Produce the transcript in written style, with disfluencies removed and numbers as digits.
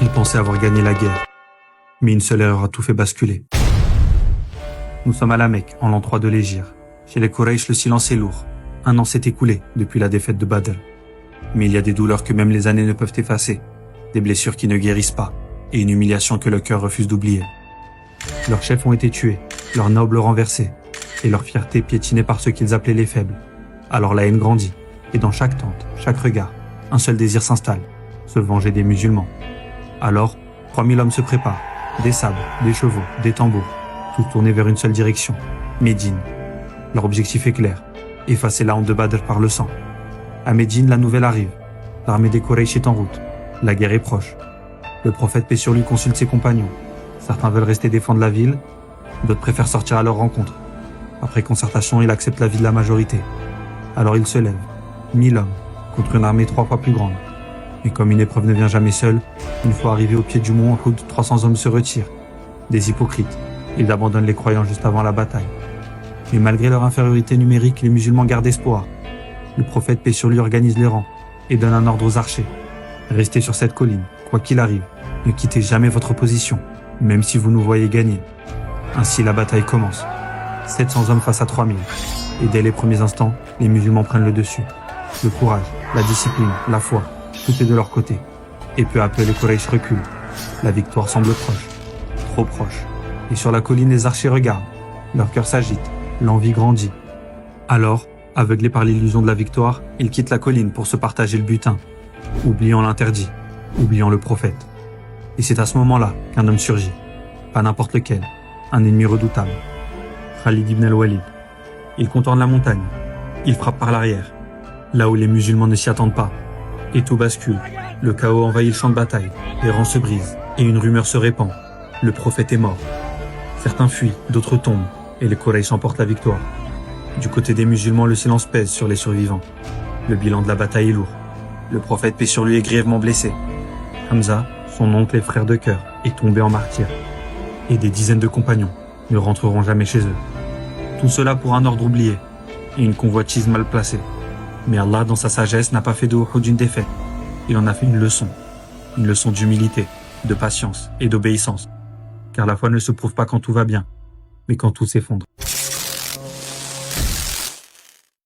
Ils pensaient avoir gagné la guerre. Mais une seule erreur a tout fait basculer. Nous sommes à la Mecque, en l'an 3 de l'Hégire. Chez les Quraysh, le silence est lourd. 1 an s'est écoulé depuis la défaite de Badr. Mais il y a des douleurs que même les années ne peuvent effacer, des blessures qui ne guérissent pas, et une humiliation que le cœur refuse d'oublier. Leurs chefs ont été tués, leurs nobles renversés, et leur fierté piétinée par ceux qu'ils appelaient les faibles. Alors la haine grandit, et dans chaque tente, chaque regard, un seul désir s'installe, se venger des musulmans. Alors, 3000 hommes se préparent, des sabres, des chevaux, des tambours, tous tournés vers une seule direction, Médine. Leur objectif est clair, effacer la honte de Badr par le sang. À Médine, la nouvelle arrive. L'armée des Quraysh est en route. La guerre est proche. Le prophète paix sur lui consulte ses compagnons. Certains veulent rester défendre la ville, d'autres préfèrent sortir à leur rencontre. Après concertation, il accepte l'avis de la majorité. Alors il se lève, 1000 hommes, contre une armée 3 fois plus grande. Mais comme une épreuve ne vient jamais seule, une fois arrivé au pied du mont Uhud, 300 hommes se retirent. Des hypocrites. Ils abandonnent les croyants juste avant la bataille. Mais malgré leur infériorité numérique, les musulmans gardent espoir. Le prophète paix sur lui organise les rangs et donne un ordre aux archers. Restez sur cette colline, quoi qu'il arrive. Ne quittez jamais votre position, même si vous nous voyez gagner. Ainsi la bataille commence. 700 hommes face à 3000. Et dès les premiers instants, les musulmans prennent le dessus. Le courage, la discipline, la foi, tout est de leur côté. Et peu à peu, les Quraysh reculent. La victoire semble proche. Trop proche. Et sur la colline, les archers regardent. Leur cœur s'agite. L'envie grandit. Alors, aveuglés par l'illusion de la victoire, ils quittent la colline pour se partager le butin, oubliant l'interdit, oubliant le prophète. Et c'est à ce moment-là qu'un homme surgit. Pas n'importe lequel, un ennemi redoutable. Khalid ibn al-Walid. Il contourne la montagne. Il frappe par l'arrière, là où les musulmans ne s'y attendent pas. Et tout bascule. Le chaos envahit le champ de bataille. Les rangs se brisent et une rumeur se répand. Le prophète est mort. Certains fuient, d'autres tombent, et les Quraysh emportent la victoire. Du côté des musulmans, le silence pèse sur les survivants. Le bilan de la bataille est lourd. Le prophète paix sur lui est grièvement blessé. Hamza, son oncle et frère de cœur, est tombé en martyr. Et des dizaines de compagnons ne rentreront jamais chez eux. Tout cela pour un ordre oublié et une convoitise mal placée. Mais Allah, dans sa sagesse, n'a pas fait de Uhud une défaite. Il en a fait une leçon d'humilité, de patience et d'obéissance. Car la foi ne se prouve pas quand tout va bien, mais quand tout s'effondre.